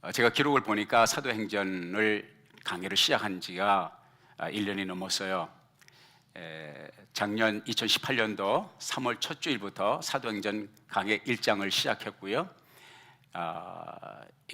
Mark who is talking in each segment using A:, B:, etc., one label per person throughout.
A: 제가 기록을 보니까 사도행전을 강의를 시작한 지가 1년이 넘었어요. 작년 2018년도 3월 첫 주일부터 사도행전 강의 1장을 시작했고요.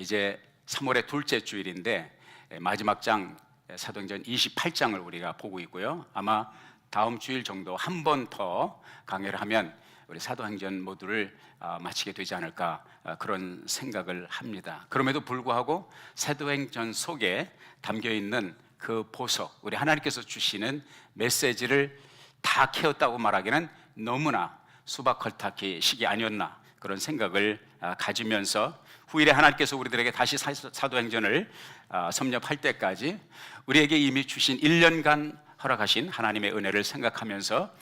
A: 이제 3월의 둘째 주일인데 마지막 장 사도행전 28장을 우리가 보고 있고요. 아마 다음 주일 정도 한 번 더 강의를 하면 우리 사도행전 모두를 마치게 되지 않을까 그런 생각을 합니다. 그럼에도 불구하고 사도행전 속에 담겨있는 그 보석, 우리 하나님께서 주시는 메시지를 다 캐었다고 말하기는 너무나 수박컬타키 시기 아니었나 그런 생각을 가지면서 후일에 하나님께서 우리들에게 다시 사도행전을 섭렵할 때까지 우리에게 이미 주신 1년간 허락하신 하나님의 은혜를 생각하면서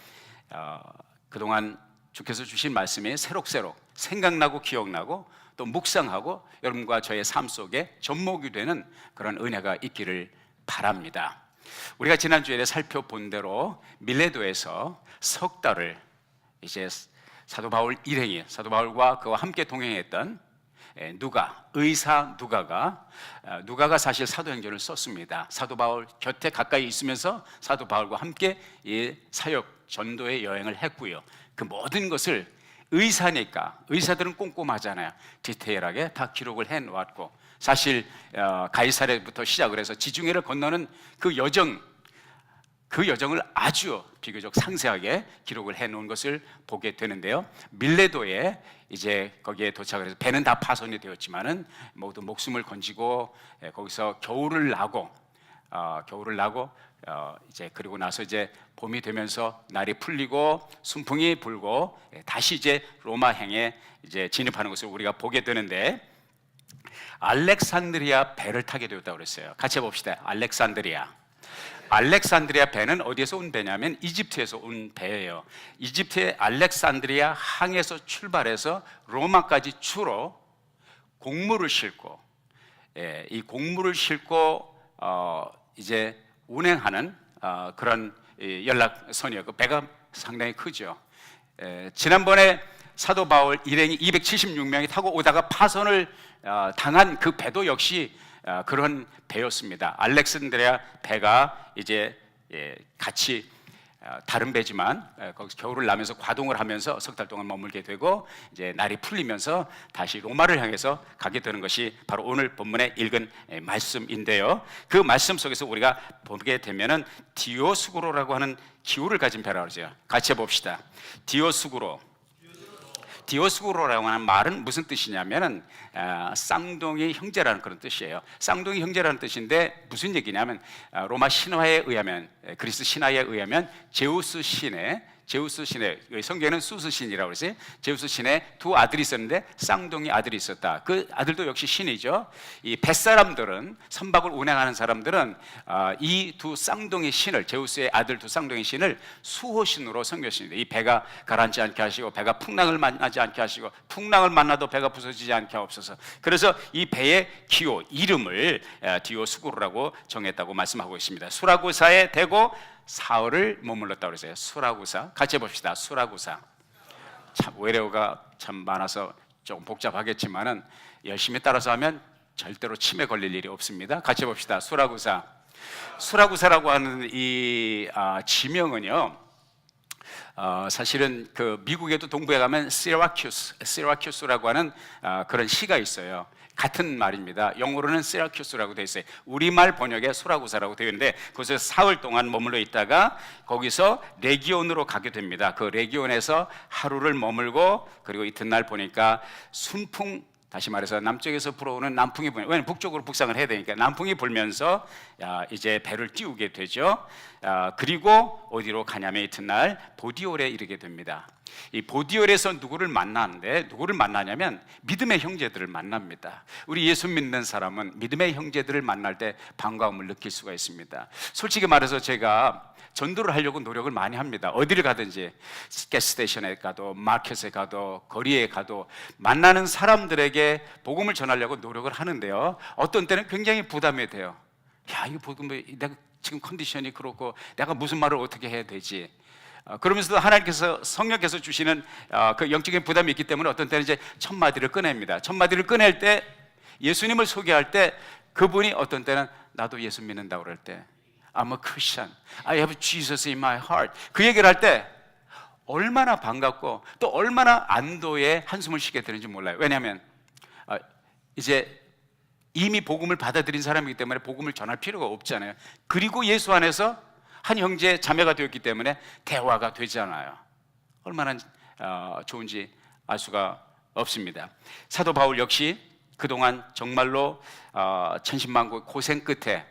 A: 그동안 주께서 주신 말씀이 새록새록 생각나고 기억나고 또 묵상하고 여러분과 저의 삶 속에 접목이 되는 그런 은혜가 있기를 바랍니다. 우리가 지난주에 살펴본 대로 밀레도에서 석 달을 이제 사도 바울 일행이 사도 바울과 그와 함께 동행했던 의사 누가가 사실 사도행전을 썼습니다. 사도 바울 곁에 가까이 있으면서 사도 바울과 함께 이 사역 전도의 여행을 했고요. 그 모든 것을 의사니까 의사들은 꼼꼼하잖아요. 디테일하게 다 기록을 해놓았고 사실 가이사랴부터 시작을 해서 지중해를 건너는 그 여정을 아주 비교적 상세하게 기록을 해놓은 것을 보게 되는데요. 밀레도에 이제 거기에 도착을 해서 배는 다 파손이 되었지만은 모두 목숨을 건지고 거기서 겨울을 나고 이제 그리고 나서 이제 봄이 되면서 날이 풀리고 순풍이 불고 다시 이제 로마행에 이제 진입하는 것을 우리가 보게 되는데 알렉산드리아 배를 타게 되었다고 그랬어요. 같이 봅시다. 알렉산드리아 배는 어디에서 온 배냐면 이집트에서 온 배예요. 이집트의 알렉산드리아 항에서 출발해서 로마까지 주로 곡물을 싣고 이 곡물을 싣고 이제 운행하는 그런 연락선이요. 그 배가 상당히 크죠. 지난번에 사도 바울 일행이 276명이 타고 오다가 파손을 당한 그 배도 역시 그런 배였습니다. 알렉산드리아 배가 이제 같이 다른 배지만 거기서 겨울을 나면서 과동을 하면서 석 달 동안 머물게 되고 이제 날이 풀리면서 다시 로마를 향해서 가게 되는 것이 바로 오늘 본문에 읽은 말씀인데요. 그 말씀 속에서 우리가 보게 되면은 디오스구로라고 하는 기호를 가진 배라고 하죠. 같이 해봅시다. 디오스구로라고 하는 말은 무슨 뜻이냐면은 쌍둥이 형제라는 그런 뜻이에요. 쌍둥이 형제라는 뜻인데 무슨 얘기냐면 로마 신화에 의하면 그리스 신화에 의하면 제우스 신의 성경에는 수스 신이라고 그러지. 제우스 신의 두 아들이 있었는데 쌍둥이 아들이 있었다. 그 아들도 역시 신이죠. 이 뱃사람들은 선박을 운행하는 사람들은 이 두 쌍둥이 신을 제우스의 아들 두 쌍둥이 신을 수호신으로 섬겼습니다. 이 배가 가라앉지 않게 하시고 배가 풍랑을 만나지 않게 하시고 풍랑을 만나도 배가 부서지지 않게 하옵소서. 그래서 이 배의 기호 이름을 디오스구로라고 정했다고 말씀하고 있습니다. 수라구사에 대고 사흘을 머물렀다고 그랬어요. 수라구사. 같이 해봅시다. 수라구사. 참 외래어가 참 많아서 조금 복잡하겠지만은 열심히 따라서 하면 절대로 치매 걸릴 일이 없습니다. 같이 해봅시다. 수라구사라고 하는 이 지명은요. 사실은 그 미국에도 동부에 가면 시라큐스라고 하는 그런 시가 있어요. 같은 말입니다. 영어로는 시라큐스라고 되어 있어요. 우리말 번역에 수라구사라고 되어 있는데 거기서 사흘 동안 머물러 있다가 거기서 레기온으로 가게 됩니다. 그 레기온에서 하루를 머물고 그리고 이튿날 보니까 순풍, 다시 말해서 남쪽에서 불어오는 남풍이 불면, 왜냐면 북쪽으로 북상을 해야 되니까 남풍이 불면서 이제 배를 띄우게 되죠. 그리고 어디로 가냐면 이튿날 보디올에 이르게 됩니다. 이 보디올에서 누구를 만나냐면 믿음의 형제들을 만납니다. 우리 예수 믿는 사람은 믿음의 형제들을 만날 때 반가움을 느낄 수가 있습니다. 솔직히 말해서 제가 전도를 하려고 노력을 많이 합니다. 어디를 가든지 가스스테이션에 가도 마켓에 가도 거리에 가도 만나는 사람들에게 복음을 전하려고 노력을 하는데요. 어떤 때는 굉장히 부담이 돼요. 야, 이거 복음 내가 지금 컨디션이 그렇고 내가 무슨 말을 어떻게 해야 되지? 그러면서도 하나님께서 성령께서 주시는 그 영적인 부담이 있기 때문에 어떤 때는 이제 첫 마디를 꺼냅니다. 첫 마디를 꺼낼 때 예수님을 소개할 때 그분이 어떤 때는 나도 예수 믿는다고 그럴 때 I'm a Christian, I have Jesus in my heart, 그 얘기를 할 때 얼마나 반갑고 또 얼마나 안도의 한숨을 쉬게 되는지 몰라요. 왜냐하면 이제 이미 복음을 받아들인 사람이기 때문에 복음을 전할 필요가 없잖아요. 그리고 예수 안에서 한 형제 자매가 되었기 때문에 대화가 되잖아요. 얼마나 좋은지 알 수가 없습니다. 사도 바울 역시 그동안 정말로 천신만고 고생 끝에,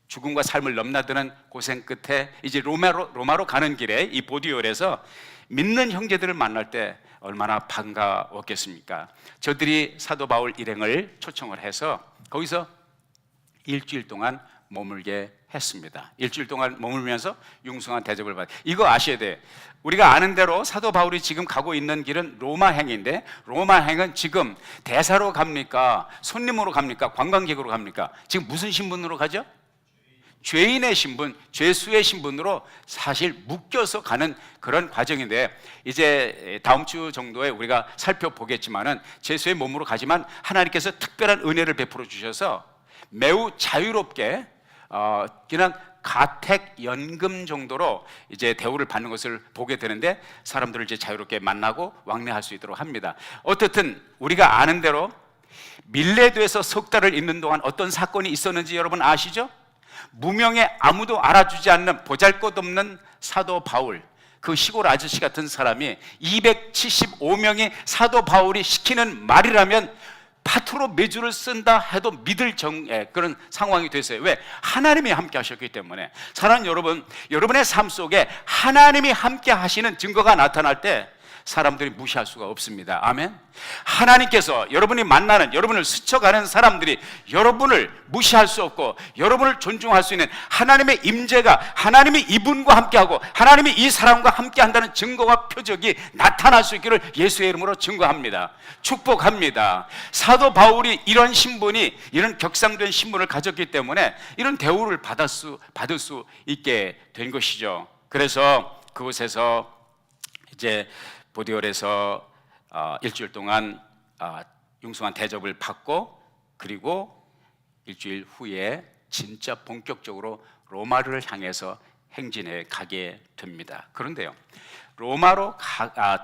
A: 죽음과 삶을 넘나드는 고생 끝에 이제 로마로 가는 길에 이 보디올에서 믿는 형제들을 만날 때 얼마나 반가웠겠습니까? 저들이 사도 바울 일행을 초청을 해서 거기서 일주일 동안 머물게 했습니다. 일주일 동안 머물면서 융숭한 대접을 받. 이거 아셔야 돼요. 우리가 아는 대로 사도 바울이 지금 가고 있는 길은 로마행인데, 로마행은 지금 대사로 갑니까? 손님으로 갑니까? 관광객으로 갑니까? 지금 무슨 신분으로 가죠? 죄인의 신분, 죄수의 신분으로 사실 묶여서 가는 그런 과정인데, 이제 다음 주 정도에 우리가 살펴보겠지만은 죄수의 몸으로 가지만 하나님께서 특별한 은혜를 베풀어 주셔서 매우 자유롭게 그냥 가택 연금 정도로 이제 대우를 받는 것을 보게 되는데, 사람들을 이제 자유롭게 만나고 왕래할 수 있도록 합니다. 어떻든 우리가 아는 대로 밀레도에서 석 달을 있는 동안 어떤 사건이 있었는지 여러분 아시죠? 무명에 아무도 알아주지 않는 보잘것없는 사도 바울, 그 시골 아저씨 같은 사람이 275명이 사도 바울이 시키는 말이라면 파트로 매주를 쓴다 해도 믿을 그런 상황이 됐어요. 왜? 하나님이 함께 하셨기 때문에. 사랑하는 여러분, 여러분의 삶 속에 하나님이 함께 하시는 증거가 나타날 때 사람들이 무시할 수가 없습니다. 아멘. 하나님께서 여러분이 만나는, 여러분을 스쳐가는 사람들이 여러분을 무시할 수 없고 여러분을 존중할 수 있는 하나님의 임재가, 하나님이 이분과 함께하고 하나님이 이 사람과 함께한다는 증거와 표적이 나타날 수 있기를 예수의 이름으로 증거합니다. 축복합니다. 사도 바울이 이런 신분이, 이런 격상된 신분을 가졌기 때문에 이런 대우를 받을 수 있게 된 것이죠. 그래서 그곳에서 이제 보디올에서 일주일 동안 융숭한 대접을 받고, 그리고 일주일 후에 진짜 본격적으로 로마를 향해서 행진해 가게 됩니다. 그런데요, 로마로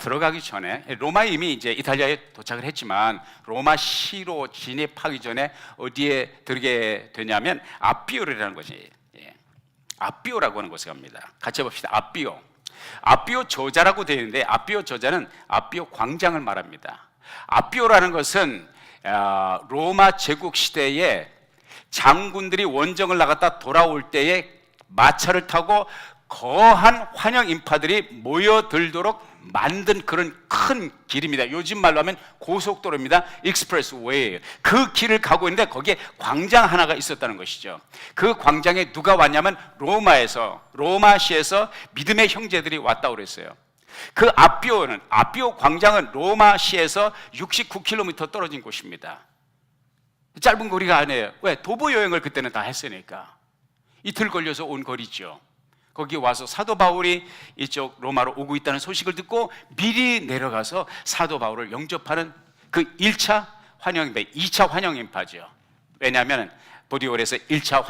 A: 들어가기 전에, 로마에 이미 이제 이탈리아에 도착을 했지만 로마시로 진입하기 전에 어디에 들게 되냐면 아비오라는 곳이, 아비오라고 하는 곳에 갑니다. 같이 봅시다. 아비오. 아비오 저자라고 되어 있는데, 아비오 저자는 아비오 광장을 말합니다. 아비오라는 것은 로마 제국 시대에 장군들이 원정을 나갔다 돌아올 때에 마차를 타고 거한 환영 인파들이 모여들도록 만든 그런 큰 길입니다. 요즘 말로 하면 고속도로입니다. 익스프레스웨이. 그 길을 가고 있는데 거기에 광장 하나가 있었다는 것이죠. 그 광장에 누가 왔냐면 로마시에서 믿음의 형제들이 왔다고 그랬어요. 그 아비오 광장은 로마시에서 69km 떨어진 곳입니다. 짧은 거리가 아니에요. 왜? 도보 여행을 그때는 다 했으니까 이틀 걸려서 온 거리죠. 거기 와서 사도 바울이 이쪽 로마로 오고 있다는 소식을 듣고 미리 내려가서 사도 바울을 영접하는 그 1차 환영인파, 2차 환영인파죠. 왜냐하면 보디올에서 1차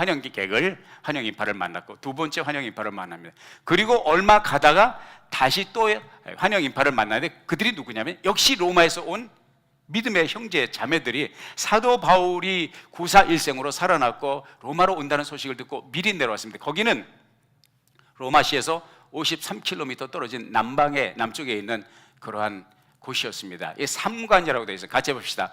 A: 환영인파를 만났고 두 번째 환영인파를 만납니다. 그리고 얼마 가다가 다시 또 환영인파를 만나는데, 그들이 누구냐면 역시 로마에서 온 믿음의 형제 자매들이 사도 바울이 구사일생으로 살아났고 로마로 온다는 소식을 듣고 미리 내려왔습니다. 거기는 로마시에서 53km 떨어진 남쪽에 있는 그러한 곳이었습니다. 이 삼관이라고 되어 있어요. 같이 해봅시다.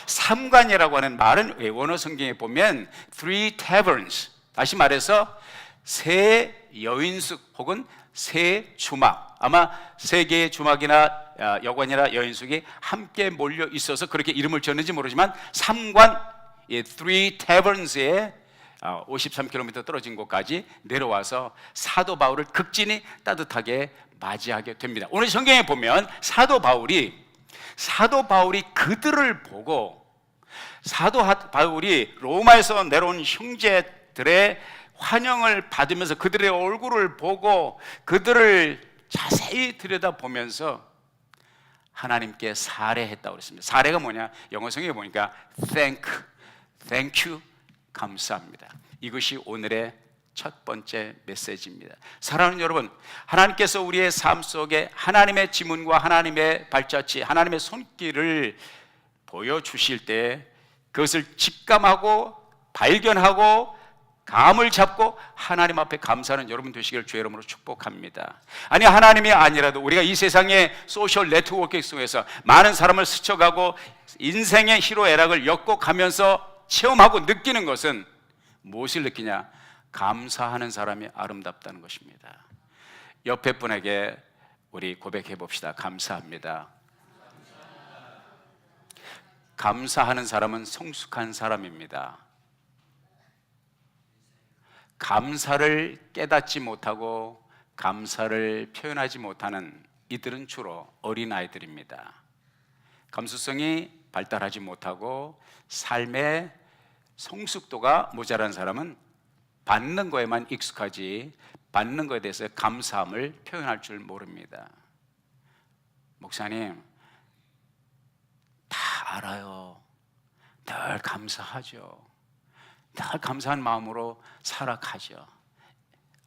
A: 삼관이라고 하는 말은 원어 성경에 보면 three taverns, 다시 말해서 세 여인숙 혹은 세 주막, 아마 세 개의 주막이나 여관이나 여인숙이 함께 몰려 있어서 그렇게 이름을 지었는지 모르지만 삼관, three taverns에 53km 떨어진 곳까지 내려와서 사도 바울을 극진히 따뜻하게 맞이하게 됩니다. 오늘 성경에 보면 사도 바울이 그들을 보고, 사도 바울이 로마에서 내려온 형제들의 환영을 받으면서 그들의 얼굴을 보고 그들을 자세히 들여다보면서 하나님께 사례했다고 그랬습니다. 사례가 뭐냐? 영어 성경에 보니까 thank you, 감사합니다. 이것이 오늘의 첫 번째 메시지입니다. 사랑하는 여러분, 하나님께서 우리의 삶 속에 하나님의 지문과 하나님의 발자취, 하나님의 손길을 보여주실 때 그것을 직감하고 발견하고 감을 잡고 하나님 앞에 감사하는 여러분 되시기를 주의 이름으로 축복합니다. 아니, 하나님이 아니라도 우리가 이 세상의 소셜 네트워킹 속에서 많은 사람을 스쳐가고 인생의 희로애락을 엮어가면서 체험하고 느끼는 것은 무엇을 느끼냐? 감사하는 사람이 아름답다는 것입니다. 옆에 분에게 우리 고백해 봅시다. 감사합니다. 감사하는 사람은 성숙한 사람입니다. 감사를 깨닫지 못하고 감사를 표현하지 못하는 이들은 주로 어린아이들입니다. 감수성이 발달하지 못하고 삶의 성숙도가 모자란 사람은 받는 거에만 익숙하지 받는 거에 대해서 감사함을 표현할 줄 모릅니다. 목사님, 다 알아요. 늘 감사하죠. 늘 감사한 마음으로 살아가죠.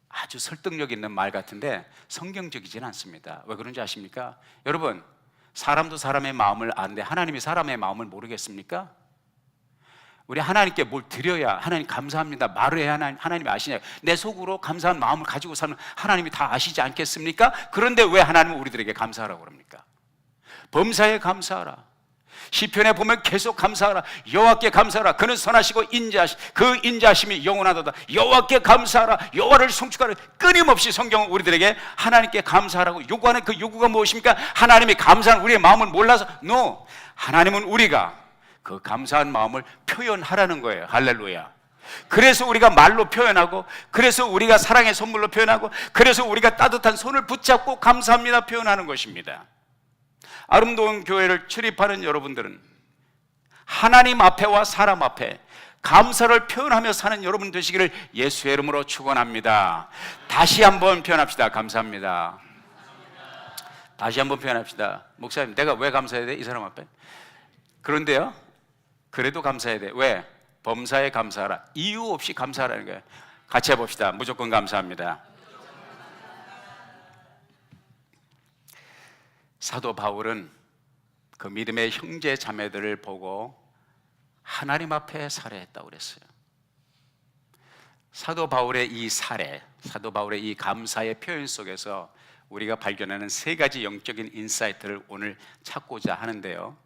A: 아주 설득력 있는 말 같은데 성경적이진 않습니다. 왜 그런지 아십니까? 여러분, 사람도 사람의 마음을 아는데 하나님이 사람의 마음을 모르겠습니까? 우리 하나님께 뭘 드려야 하나님 감사합니다 말을 해야 하나님이 아시냐? 내 속으로 감사한 마음을 가지고 살면 하나님이 다 아시지 않겠습니까? 그런데 왜 하나님은 우리들에게 감사하라고 그럽니까? 범사에 감사하라. 시편에 보면 계속 감사하라. 여호와께 감사하라. 그는 선하시고 그 인자하심이 영원하도다. 여호와께 감사하라. 여호와를 송축하라. 끊임없이 성경은 우리들에게 하나님께 감사하라고 요구하는 그 요구가 무엇입니까? 하나님이 감사한 우리의 마음을 몰라서 No, 하나님은 우리가 그 감사한 마음을 표현하라는 거예요. 할렐루야. 그래서 우리가 말로 표현하고, 그래서 우리가 사랑의 선물로 표현하고, 그래서 우리가 따뜻한 손을 붙잡고 감사합니다 표현하는 것입니다. 아름다운 교회를 출입하는 여러분들은 하나님 앞에와 사람 앞에 감사를 표현하며 사는 여러분 되시기를 예수의 이름으로 축원합니다. 다시 한번 표현합시다. 감사합니다. 다시 한번 표현합시다. 목사님, 내가 왜 감사해야 돼? 이 사람 앞에? 그런데요, 그래도 감사해야 돼. 왜? 범사에 감사하라. 이유 없이 감사하라는 거예요. 같이 해봅시다. 무조건 감사합니다. 사도 바울은 그 믿음의 형제 자매들을 보고 하나님 앞에 살해했다고 그랬어요. 사도 바울의 이 살해, 사도 바울의 이 감사의 표현 속에서 우리가 발견하는 세 가지 영적인 인사이트를 오늘 찾고자 하는데요.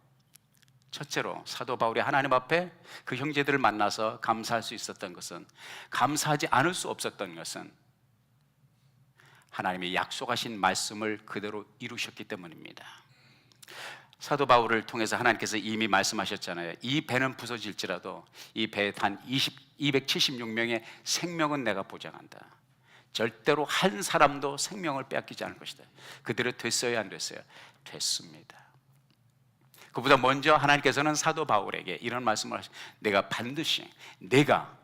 A: 첫째로 사도 바울이 하나님 앞에 그 형제들을 만나서 감사할 수 있었던 것은, 감사하지 않을 수 없었던 것은 하나님이 약속하신 말씀을 그대로 이루셨기 때문입니다. 사도 바울을 통해서 하나님께서 이미 말씀하셨잖아요. 이 배는 부서질지라도 이 배에 단 276명의 생명은 내가 보장한다. 절대로 한 사람도 생명을 빼앗기지 않을 것이다. 그대로 됐어요, 안 됐어요? 됐습니다. 그보다 먼저 하나님께서는 사도 바울에게 이런 말씀을 하셨어요. 내가 반드시 내가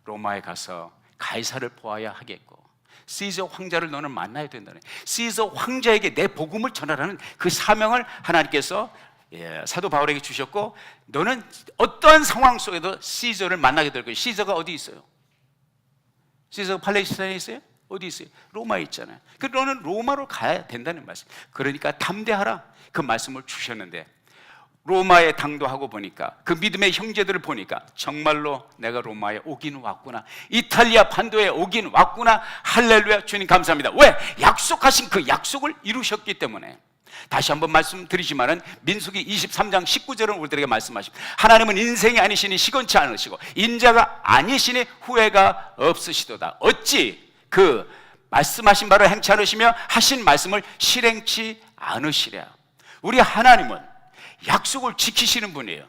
A: 로마에 가서 가이사를 보아야 하겠고 시저 황자를 너는 만나야 된다는, 시저 황자에게 내 복음을 전하라는 그 사명을 하나님께서 사도 바울에게 주셨고, 너는 어떠한 상황 속에도 시저를 만나게 될 거예요. 시저가 어디 있어요? 시저가 팔레스타인에 있어요? 어디 있어요? 로마에 있잖아요. 그래서 너는 로마로 가야 된다는 말씀. 그러니까 담대하라, 그 말씀을 주셨는데, 로마에 당도하고 보니까, 그 믿음의 형제들을 보니까 정말로 내가 로마에 오긴 왔구나, 이탈리아 반도에 오긴 왔구나. 할렐루야, 주님 감사합니다. 왜? 약속하신 그 약속을 이루셨기 때문에. 다시 한번 말씀드리지만은 민수기 23장 19절은 우리들에게 말씀하십니다. 하나님은 인생이 아니시니 시건치 않으시고 인자가 아니시니 후회가 없으시도다. 어찌 그 말씀하신 바를 행치 않으시며 하신 말씀을 실행치 않으시랴. 우리 하나님은 약속을 지키시는 분이에요.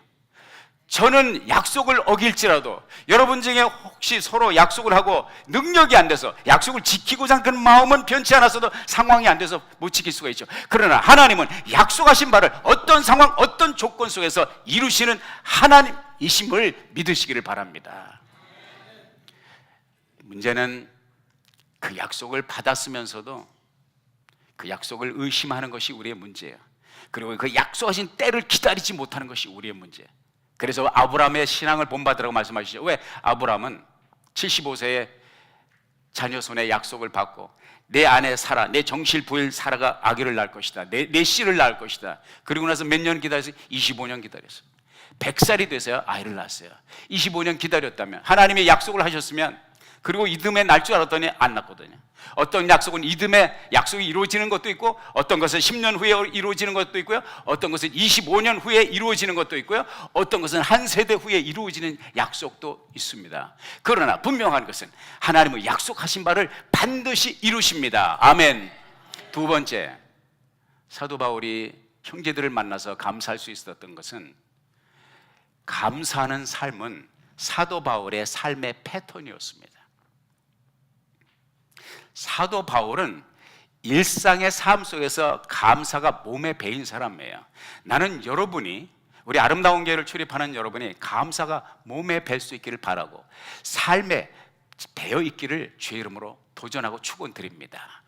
A: 저는 약속을 어길지라도 여러분 중에 혹시 서로 약속을 하고 능력이 안 돼서 약속을 지키고자 하는 그런 마음은 변치 않았어도 상황이 안 돼서 못 지킬 수가 있죠. 그러나 하나님은 약속하신 바를 어떤 상황, 어떤 조건 속에서 이루시는 하나님이심을 믿으시기를 바랍니다. 문제는 그 약속을 받았으면서도 그 약속을 의심하는 것이 우리의 문제예요. 그리고 그 약속하신 때를 기다리지 못하는 것이 우리의 문제. 그래서 아브라함의 신앙을 본받으라고 말씀하시죠. 왜? 아브라함은 75세에 자녀 손에 약속을 받고 내 아내 사라, 내 정실 부일 사라가 아기를 낳을 것이다, 내 씨를 낳을 것이다. 그리고 나서 몇 년 기다려서 25년 기다렸어요. 100살이 돼서야 아이를 낳았어요. 25년 기다렸다면, 하나님의 약속을 하셨으면, 그리고 이듬해 날 줄 알았더니 안 났거든요. 어떤 약속은 이듬해 약속이 이루어지는 것도 있고, 어떤 것은 10년 후에 이루어지는 것도 있고요, 어떤 것은 25년 후에 이루어지는 것도 있고요, 어떤 것은 한 세대 후에 이루어지는 약속도 있습니다. 그러나 분명한 것은 하나님은 약속하신 바를 반드시 이루십니다. 아멘. 두 번째, 사도 바울이 형제들을 만나서 감사할 수 있었던 것은, 감사하는 삶은 사도 바울의 삶의 패턴이었습니다. 사도 바울은 일상의 삶 속에서 감사가 몸에 배인 사람이에요. 나는 여러분이, 우리 아름다운 교회를 출입하는 여러분이 감사가 몸에 뵐 수 있기를 바라고 삶에 배어 있기를 주의 이름으로 도전하고 축원드립니다.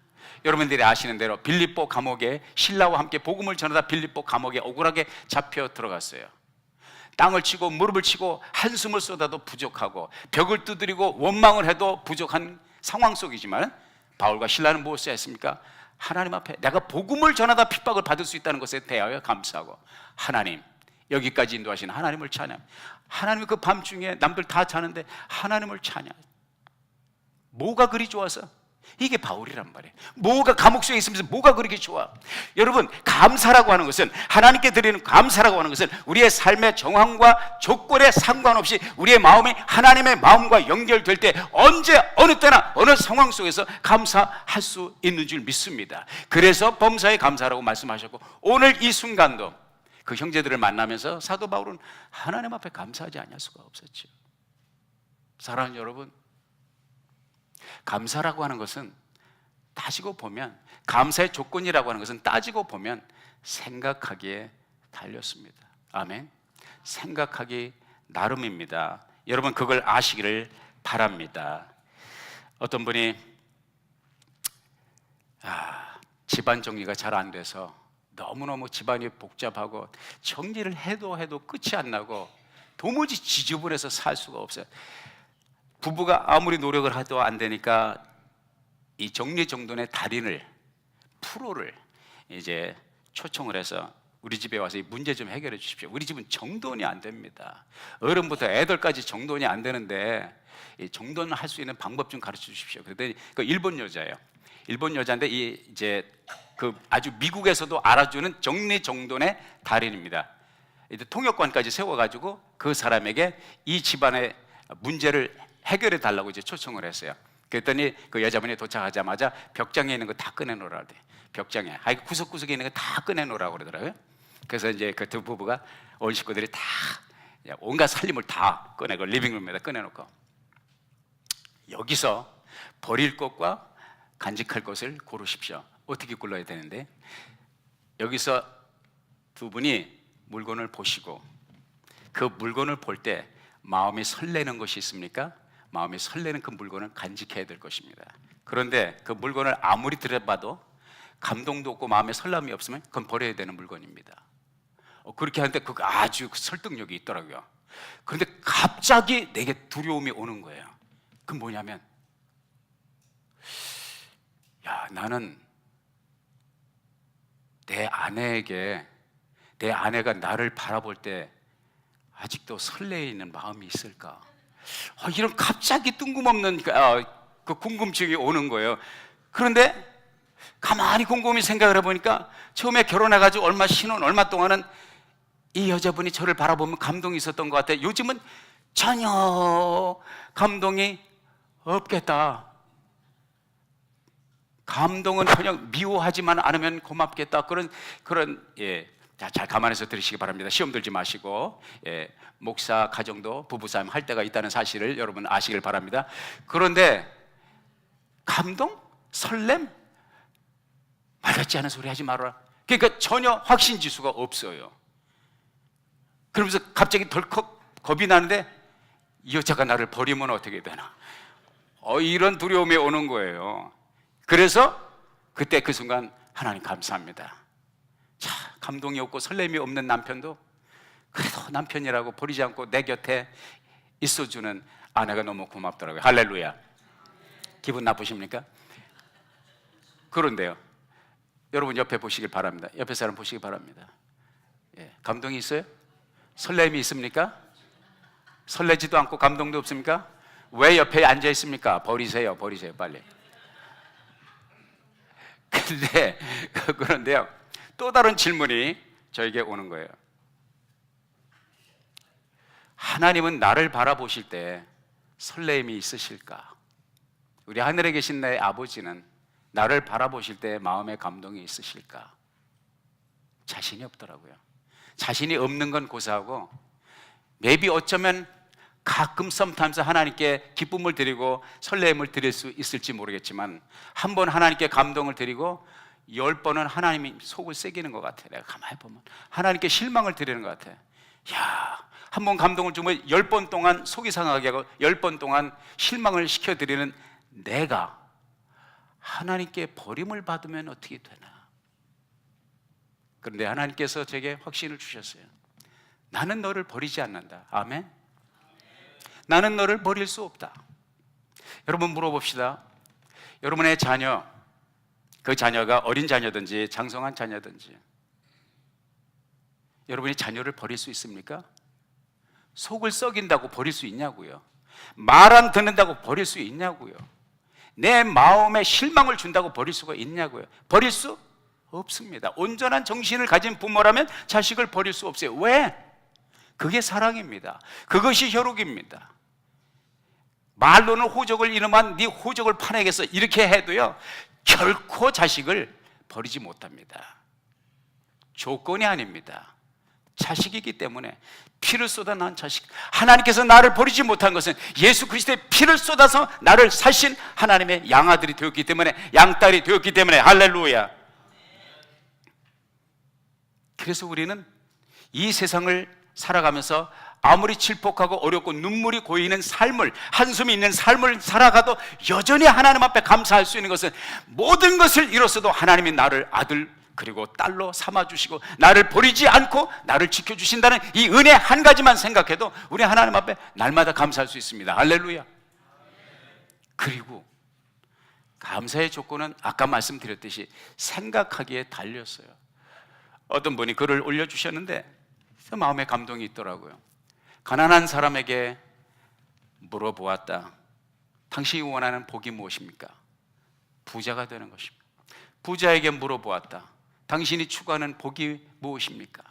A: 여러분들이 아시는 대로 빌립보 감옥에 신라와 함께 복음을 전하다 빌립보 감옥에 억울하게 잡혀 들어갔어요. 땅을 치고 무릎을 치고 한숨을 쏟아도 부족하고 벽을 두드리고 원망을 해도 부족한 상황 속이지만, 바울과 신라는 무엇을 했습니까? 하나님 앞에 내가 복음을 전하다 핍박을 받을 수 있다는 것에 대하여 감사하고, 하나님, 여기까지 인도하신 하나님을 찬양. 하나님이 그 밤중에 남들 다 자는데 하나님을 찬양. 뭐가 그리 좋아서? 이게 바울이란 말이에요. 뭐가 감옥 속에 있으면서 뭐가 그렇게 좋아? 여러분, 감사라고 하는 것은, 하나님께 드리는 감사라고 하는 것은 우리의 삶의 정황과 조건에 상관없이 우리의 마음이 하나님의 마음과 연결될 때 언제 어느 때나 어느 상황 속에서 감사할 수 있는 줄 믿습니다. 그래서 범사에 감사라고 말씀하셨고, 오늘 이 순간도 그 형제들을 만나면서 사도 바울은 하나님 앞에 감사하지 않을 수가 없었죠. 사랑하는 여러분, 감사라고 하는 것은 따지고 보면, 감사의 조건이라고 하는 것은 따지고 보면 생각하기에 달렸습니다. 아멘. 생각하기 나름입니다. 여러분, 그걸 아시기를 바랍니다. 어떤 분이 집안 정리가 잘 안 돼서 너무너무 집안이 복잡하고 정리를 해도 끝이 안 나고 도무지 지저분해서 살 수가 없어요. 부부가 아무리 노력을 해도 안 되니까 이 정리정돈의 달인을, 프로를 이제 초청을 해서 우리 집에 와서 이 문제 좀 해결해 주십시오. 우리 집은 정돈이 안 됩니다. 어른부터 애들까지 정돈이 안 되는데 이 정돈을 할 수 있는 방법 좀 가르쳐 주십시오. 그랬더니 그 일본 여자예요. 일본 여자인데 이제 그 아주 미국에서도 알아주는 정리정돈의 달인입니다. 이제 통역관까지 세워가지고 그 사람에게 이 집안의 문제를 해결해 달라고 이제 초청을 했어요. 그랬더니 그 여자분이 도착하자마자 벽장에 있는 거 다 꺼내놓으라 그래. 벽장에, 구석구석에 있는 거 다 꺼내놓으라고 그러더라고요. 그래서 이제 그 두 부부가 온 식구들이 다 온갖 살림을 다 꺼내고 리빙룸에다 꺼내놓고, 여기서 버릴 것과 간직할 것을 고르십시오. 어떻게 골라야 되는데, 여기서 두 분이 물건을 보시고 그 물건을 볼 때 마음이 설레는 것이 있습니까? 마음이 설레는 그 물건을 간직해야 될 것입니다. 그런데 그 물건을 아무리 들여봐도 감동도 없고 마음에 설렘이 없으면 그건 버려야 되는 물건입니다. 그렇게 하는데 그거 아주 설득력이 있더라고요. 그런데 갑자기 내게 두려움이 오는 거예요. 그건 뭐냐면, 나는 내 아내가 나를 바라볼 때 아직도 설레이는 마음이 있을까? 이런 갑자기 뜬금없는 그 궁금증이 오는 거예요. 그런데 가만히 곰곰이 생각을 해보니까, 처음에 결혼해가지고 얼마 동안은 이 여자분이 저를 바라보면 감동이 있었던 것 같아요. 요즘은 전혀 감동이 없겠다. 감동은 그냥 미워하지만 않으면 고맙겠다. 그런 잘 감안해서 들으시기 바랍니다. 시험 들지 마시고, 목사 가정도 부부싸움 할 때가 있다는 사실을 여러분 아시길 바랍니다. 그런데 감동? 설렘? 말 같지 않은 소리 하지 말아라. 그러니까 전혀 확신 지수가 없어요. 그러면서 갑자기 덜컥 겁이 나는데, 이 여자가 나를 버리면 어떻게 되나? 이런 두려움이 오는 거예요. 그래서 그때 그 순간, 하나님 감사합니다. 자, 감동이 없고 설렘이 없는 남편도 그래도 남편이라고 버리지 않고 내 곁에 있어주는 아내가 너무 고맙더라고요. 할렐루야. 기분 나쁘십니까? 그런데요, 여러분 옆에 보시길 바랍니다. 옆에 사람 보시기 바랍니다. 예, 감동이 있어요? 설렘이 있습니까? 설레지도 않고 감동도 없습니까? 왜 옆에 앉아 있습니까? 버리세요, 버리세요, 빨리. 그런데요, 또 다른 질문이 저에게 오는 거예요. 하나님은 나를 바라보실 때 설렘이 있으실까? 우리 하늘에 계신 내 아버지는 나를 바라보실 때 마음에 감동이 있으실까? 자신이 없더라고요. 자신이 없는 건 고사하고, maybe 어쩌면 가끔 sometimes 하나님께 기쁨을 드리고 설렘을 드릴 수 있을지 모르겠지만, 한 번 하나님께 감동을 드리고 10번은 하나님이 속을 새기는 것 같아. 내가 가만히 보면 하나님께 실망을 드리는 것 같아. 야, 한 번 감동을 주면 10번 동안 속이 상하게 하고 10번 동안 실망을 시켜드리는 내가 하나님께 버림을 받으면 어떻게 되나? 그런데 하나님께서 제게 확신을 주셨어요. 나는 너를 버리지 않는다. 아멘. 나는 너를 버릴 수 없다. 여러분, 물어봅시다. 여러분의 자녀, 그 자녀가 어린 자녀든지 장성한 자녀든지, 여러분이 자녀를 버릴 수 있습니까? 속을 썩인다고 버릴 수 있냐고요? 말 안 듣는다고 버릴 수 있냐고요? 내 마음에 실망을 준다고 버릴 수가 있냐고요? 버릴 수 없습니다. 온전한 정신을 가진 부모라면 자식을 버릴 수 없어요. 왜? 그게 사랑입니다. 그것이 혈육입니다. 말로는 호적을 이름한 네 호적을 파내겠어, 이렇게 해도요, 결코 자식을 버리지 못합니다. 조건이 아닙니다. 자식이기 때문에 피를 쏟아 낳은 자식, 하나님께서 나를 버리지 못한 것은 예수 그리스도의 피를 쏟아서 나를 사신 하나님의 양아들이 되었기 때문에, 양딸이 되었기 때문에. 할렐루야. 그래서 우리는 이 세상을 살아가면서 아무리 질폭하고 어렵고 눈물이 고이는 삶을, 한숨이 있는 삶을 살아가도 여전히 하나님 앞에 감사할 수 있는 것은, 모든 것을 잃었어도 하나님이 나를 아들 그리고 딸로 삼아주시고 나를 버리지 않고 나를 지켜주신다는 이 은혜 한 가지만 생각해도 우리 하나님 앞에 날마다 감사할 수 있습니다. 할렐루야. 그리고 감사의 조건은 아까 말씀드렸듯이 생각하기에 달렸어요. 어떤 분이 글을 올려주셨는데 마음에 감동이 있더라고요. 가난한 사람에게 물어보았다. 당신이 원하는 복이 무엇입니까? 부자가 되는 것입니다. 부자에게 물어보았다. 당신이 추구하는 복이 무엇입니까?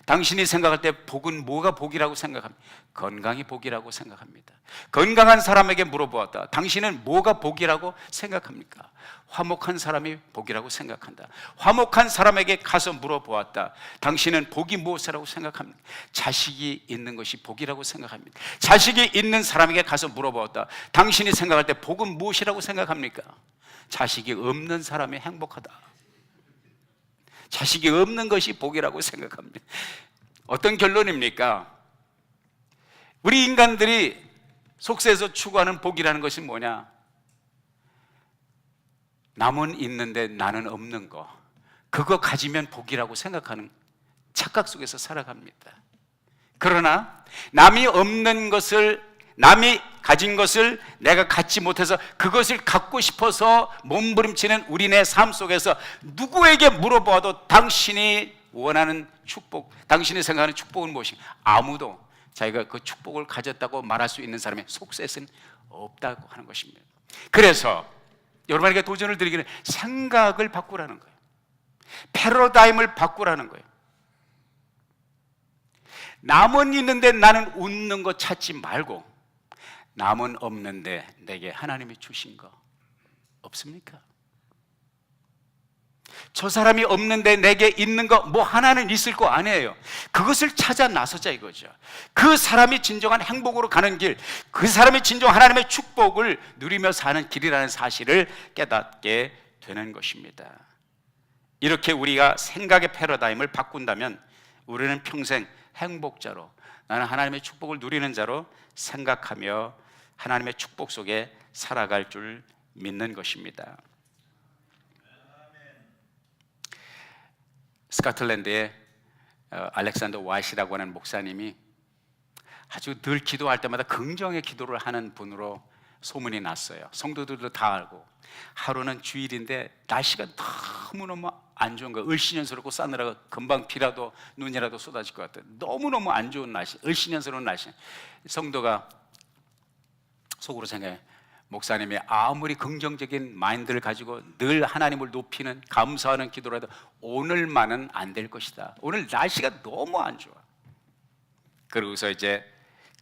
A: 당신이 생각할 때 복은 뭐가 복이라고 생각합니까? 건강이 복이라고 생각합니다. 건강한 사람에게 물어보았다. 당신은 뭐가 복이라고 생각합니까? 화목한 사람이 복이라고 생각한다. 화목한 사람에게 가서 물어보았다. 당신은 복이 무엇이라고 생각합니까? 자식이 있는 것이 복이라고 생각합니다. 자식이 있는 사람에게 가서 물어보았다. 당신이 생각할 때 복은 무엇이라고 생각합니까? 자식이 없는 사람이 행복하다. 자식이 없는 것이 복이라고 생각합니다. 어떤 결론입니까? 우리 인간들이 속세에서 추구하는 복이라는 것이 뭐냐? 남은 있는데 나는 없는 거, 그거 가지면 복이라고 생각하는 착각 속에서 살아갑니다. 그러나 남이 없는 것을, 남이 가진 것을 내가 갖지 못해서 그것을 갖고 싶어서 몸부림치는 우리네 삶 속에서 누구에게 물어보아도 당신이 원하는 축복, 당신이 생각하는 축복은 무엇인가? 아무도 자기가 그 축복을 가졌다고 말할 수 있는 사람의 속셈은 없다고 하는 것입니다. 그래서 여러분에게 도전을 드리기는 생각을 바꾸라는 거예요. 패러다임을 바꾸라는 거예요. 남은 있는데 나는 웃는 거 찾지 말고, 남은 없는데 내게 하나님이 주신 거 없습니까? 저 사람이 없는데 내게 있는 거 뭐 하나는 있을 거 아니에요. 그것을 찾아 나서자 이거죠. 그 사람이 진정한 행복으로 가는 길, 그 사람이 진정 하나님의 축복을 누리며 사는 길이라는 사실을 깨닫게 되는 것입니다. 이렇게 우리가 생각의 패러다임을 바꾼다면 우리는 평생 행복자로, 나는 하나님의 축복을 누리는 자로 생각하며 하나님의 축복 속에 살아갈 줄 믿는 것입니다. 스코틀랜드의 알렉산더 와이시라고 하는 목사님이 아주 늘 기도할 때마다 긍정의 기도를 하는 분으로 소문이 났어요. 성도들도 다 알고, 하루는 주일인데 날씨가 너무너무 안 좋은 거예요. 을씨년스럽고 싸늘하고 금방 비라도 눈이라도 쏟아질 것 같아요. 너무너무 안 좋은 날씨, 을씨년스러운 날씨. 성도가 속으로 생각해, 목사님이 아무리 긍정적인 마인드를 가지고 늘 하나님을 높이는 감사하는 기도라도 오늘만은 안 될 것이다. 오늘 날씨가 너무 안 좋아. 그러고서 이제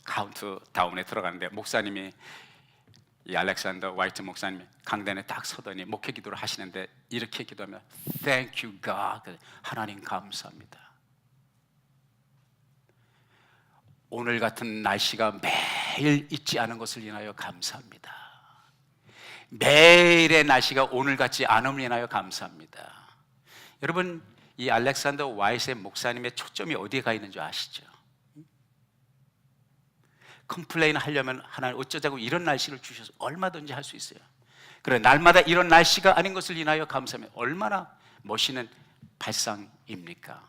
A: 카운트다운에 들어가는데, 목사님이, 이 알렉산더 화이트 목사님이 강단에 딱 서더니 목회 기도를 하시는데 이렇게 기도하면, Thank you God, 하나님 감사합니다. 오늘 같은 날씨가 매일 있지 않은 것을 인하여 감사합니다. 매일의 날씨가 오늘 같지 않음을 인하여 감사합니다. 여러분, 이 알렉산더 와이트의 목사님의 초점이 어디에 가 있는 줄 아시죠? 컴플레인 하려면 하나님 어쩌자고 이런 날씨를 주셔서 얼마든지 할 수 있어요. 그래, 날마다 이런 날씨가 아닌 것을 인하여 감사하면 얼마나 멋있는 발상입니까?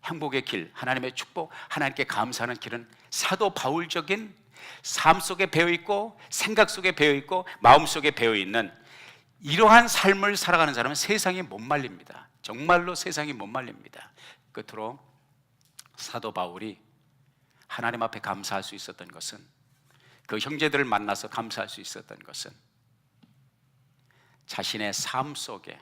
A: 행복의 길, 하나님의 축복, 하나님께 감사하는 길은 사도 바울적인 삶 속에 배어있고 생각 속에 배어있고 마음 속에 배어있는 이러한 삶을 살아가는 사람은 세상이 못 말립니다. 정말로 세상이 못 말립니다. 끝으로 사도 바울이 하나님 앞에 감사할 수 있었던 것은, 그 형제들을 만나서 감사할 수 있었던 것은 자신의 삶 속에,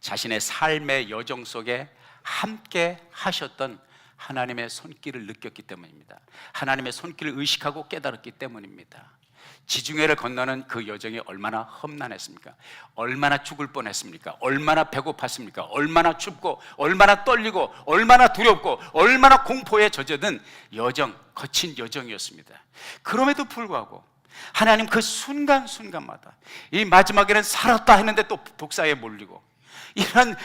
A: 자신의 삶의 여정 속에 함께 하셨던 하나님의 손길을 느꼈기 때문입니다. 하나님의 손길을 의식하고 깨달았기 때문입니다. 지중해를 건너는 그 여정이 얼마나 험난했습니까? 얼마나 죽을 뻔했습니까? 얼마나 배고팠습니까? 얼마나 춥고, 얼마나 떨리고, 얼마나 두렵고, 얼마나 공포에 젖어든 여정, 거친 여정이었습니다. 그럼에도 불구하고 하나님 그 순간순간마다, 이 마지막에는 살았다 했는데 또 독사에 몰리고, 이런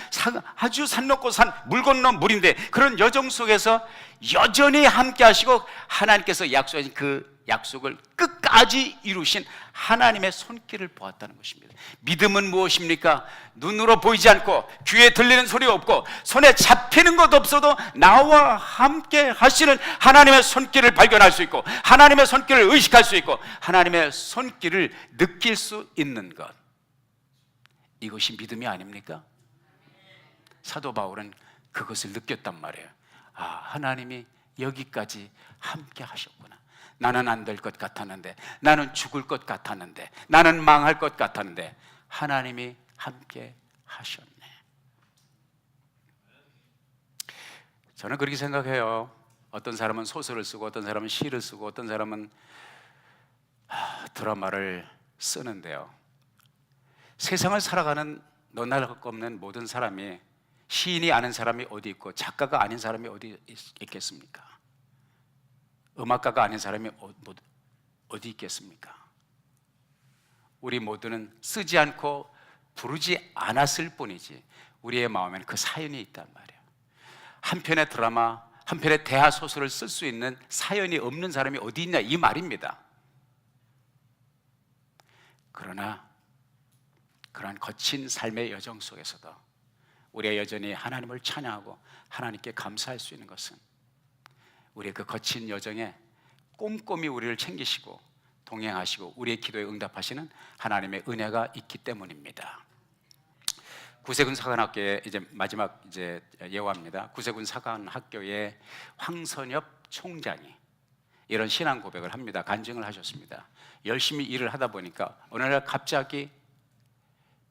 A: 아주 산 넘고 산, 물 건너 물인데 그런 여정 속에서 여전히 함께 하시고 하나님께서 약속하신 그 약속을 끝까지 이루신 하나님의 손길을 보았다는 것입니다. 믿음은 무엇입니까? 눈으로 보이지 않고 귀에 들리는 소리 없고 손에 잡히는 것 없어도 나와 함께 하시는 하나님의 손길을 발견할 수 있고, 하나님의 손길을 의식할 수 있고, 하나님의 손길을 느낄 수 있는 것, 이것이 믿음이 아닙니까? 사도 바울은 그것을 느꼈단 말이에요. 아, 하나님이 여기까지 함께 하셨구나. 나는 안 될 것 같았는데, 나는 죽을 것 같았는데, 나는 망할 것 같았는데 하나님이 함께 하셨네. 저는 그렇게 생각해요. 어떤 사람은 소설을 쓰고, 어떤 사람은 시를 쓰고, 어떤 사람은 드라마를 쓰는데요, 세상을 살아가는 너나 할 것 없는 모든 사람이, 시인이 아는 사람이 어디 있고 작가가 아닌 사람이 어디 있겠습니까? 음악가가 아닌 사람이 어디 있겠습니까? 우리 모두는 쓰지 않고 부르지 않았을 뿐이지 우리의 마음에는 그 사연이 있단 말이에요. 한 편의 드라마, 한 편의 대하 소설을 쓸 수 있는 사연이 없는 사람이 어디 있냐, 이 말입니다. 그러나 그러한 거친 삶의 여정 속에서도 우리가 여전히 하나님을 찬양하고 하나님께 감사할 수 있는 것은 우리의 그 거친 여정에 꼼꼼히 우리를 챙기시고 동행하시고 우리의 기도에 응답하시는 하나님의 은혜가 있기 때문입니다. 구세군 사관학교의 이제 마지막 예화입니다. 구세군 사관학교의 황선엽 총장이 이런 신앙 고백을 합니다. 간증을 하셨습니다. 열심히 일을 하다 보니까 어느 날 갑자기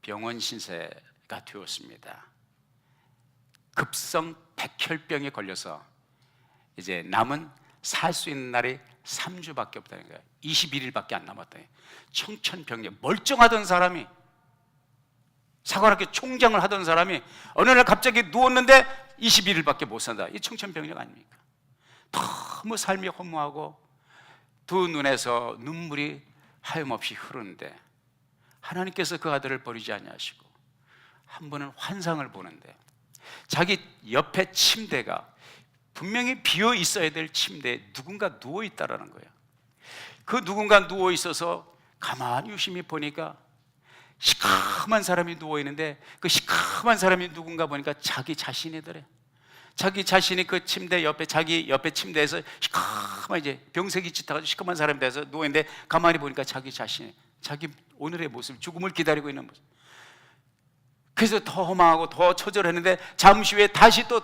A: 병원 신세가 되었습니다. 급성 백혈병에 걸려서 이제 남은 살 수 있는 날이 3주밖에 없다는 거예요. 21일밖에 안 남았다. 청천벽력, 멀쩡하던 사람이, 사관학교 총장을 하던 사람이 어느 날 갑자기 누웠는데 21일밖에 못 산다. 이 청천벽력 아닙니까? 너무 삶이 허무하고 두 눈에서 눈물이 하염없이 흐르는데 하나님께서 그 아들을 버리지 아니하시고 한 번은 환상을 보는데 자기 옆에 침대가 분명히 비어 있어야 될 침대에 누군가 누워 있다라는 거예요. 그 누군가 누워 있어서 가만히 유심히 보니까 시커먼 사람이 누워 있는데 그 시커먼 사람이 누군가 보니까 자기 자신이더래. 자기 자신이 그 침대 옆에, 자기 옆에 침대에서 시커먼, 이제 병색이 짙어가지고 시커먼 사람이 돼서 누워있는데 가만히 보니까 자기 자신이, 자기 오늘의 모습, 죽음을 기다리고 있는 모습. 그래서 더 허망하고 더 처절했는데 잠시 후에 다시 또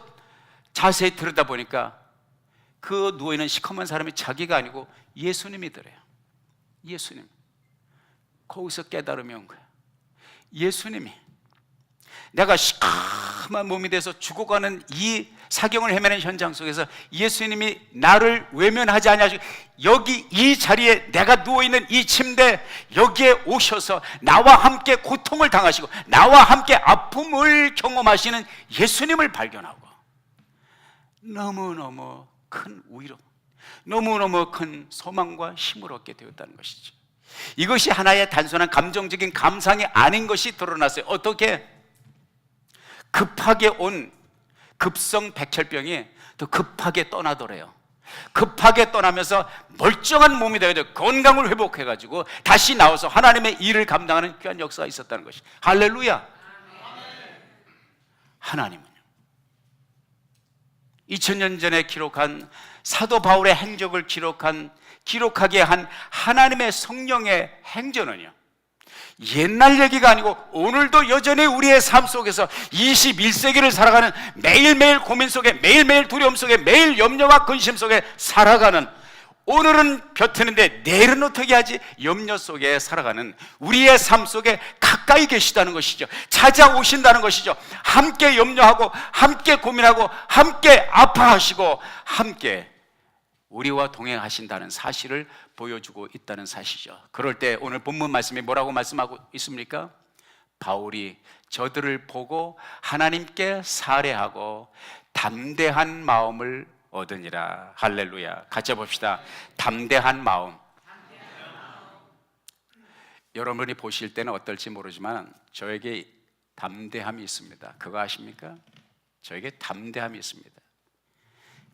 A: 자세히 들여다보니까 그 누워있는 시커먼 사람이 자기가 아니고 예수님이더래요. 예수님. 거기서 깨달음이 온 거예요. 예수님이, 내가 시커먼 몸이 돼서 죽어가는 이 사경을 헤매는 현장 속에서 예수님이 나를 외면하지 않냐, 여기 이 자리에 내가 누워있는 이 침대 여기에 오셔서 나와 함께 고통을 당하시고 나와 함께 아픔을 경험하시는 예수님을 발견하고 너무너무 큰 위로, 너무너무 큰 소망과 힘을 얻게 되었다는 것이죠. 이것이 하나의 단순한 감정적인 감상이 아닌 것이 드러났어요. 어떻게? 급하게 온 급성 백혈병이 더 급하게 떠나더래요. 급하게 떠나면서 멀쩡한 몸이 되어야 건강을 회복해가지고 다시 나와서 하나님의 일을 감당하는 귀한 역사가 있었다는 것이. 할렐루야. 하나님은요, 2000년 전에 기록한 사도 바울의 행적을 기록하게 한 하나님의 성령의 행전은요, 옛날 얘기가 아니고 오늘도 여전히 우리의 삶 속에서 21세기를 살아가는, 매일매일 고민 속에, 매일매일 두려움 속에, 매일 염려와 근심 속에 살아가는, 오늘은 벼트는데 내일은 어떻게 하지? 염려 속에 살아가는 우리의 삶 속에 가까이 계시다는 것이죠. 찾아오신다는 것이죠. 함께 염려하고 함께 고민하고 함께 아파하시고 함께 우리와 동행하신다는 사실을 보여주고 있다는 사실이죠. 그럴 때 오늘 본문 말씀이 뭐라고 말씀하고 있습니까? 바울이 저들을 보고 하나님께 살해하고 담대한 마음을 얻으니라. 할렐루야. 같이 봅시다. 담대한 마음. 여러분이 보실 때는 어떨지 모르지만 저에게 담대함이 있습니다. 그거 아십니까? 저에게 담대함이 있습니다.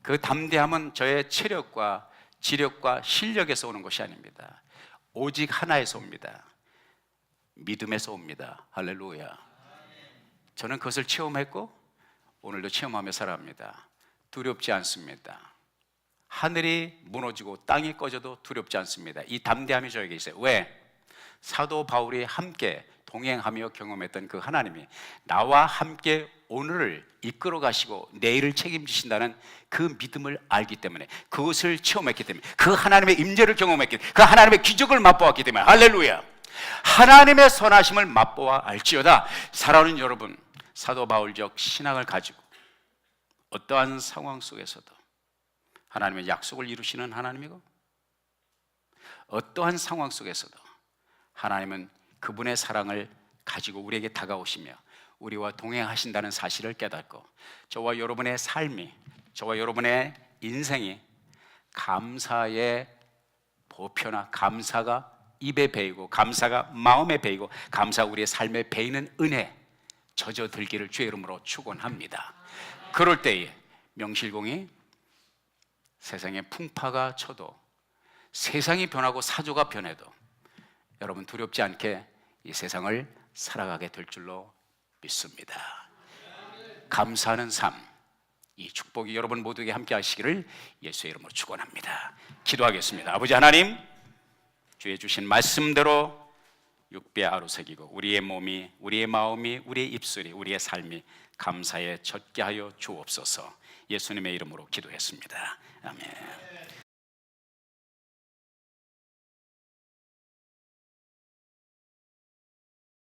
A: 그 담대함은 저의 체력과 지력과 실력에서 오는 것이 아닙니다. 오직 하나에서 옵니다. 믿음에서 옵니다. 할렐루야. 저는 그것을 체험했고 오늘도 체험하며 살아갑니다. 두렵지 않습니다. 하늘이 무너지고 땅이 꺼져도 두렵지 않습니다. 이 담대함이 저에게 있어요. 왜? 사도 바울이 함께 동행하며 경험했던 그 하나님이 나와 함께 오늘을 이끌어 가시고 내일을 책임지신다는 그 믿음을 알기 때문에, 그것을 체험했기 때문에, 그 하나님의 임재를 경험했기 때문에, 그 하나님의 기적을 맛보았기 때문에, 할렐루야. 하나님의 선하심을 맛보아 알지어다. 사랑하는 여러분, 사도 바울적 신앙을 가지고 어떠한 상황 속에서도 하나님의 약속을 이루시는 하나님이고, 어떠한 상황 속에서도 하나님은 그분의 사랑을 가지고 우리에게 다가오시며 우리와 동행하신다는 사실을 깨닫고, 저와 여러분의 삶이, 저와 여러분의 인생이 감사의 보표나 감사가 입에 배이고 감사가 마음에 배이고 감사가 우리의 삶에 배이는 은혜 젖어들기를 주의 이름으로 축원합니다. 그럴 때에 명실공히 세상에 풍파가 쳐도, 세상이 변하고 사조가 변해도 여러분 두렵지 않게 이 세상을 살아가게 될 줄로 믿습니다. 감사하는 삶, 이 축복이 여러분 모두에게 함께 하시기를 예수의 이름으로 축원합니다. 기도하겠습니다. 아버지 하나님, 주의 주신 말씀대로 육배 아로새기고 우리의 몸이, 우리의 마음이, 우리의 입술이, 우리의 삶이 감사에 젖게 하여 주옵소서. 예수님의 이름으로 기도했습니다. 아멘.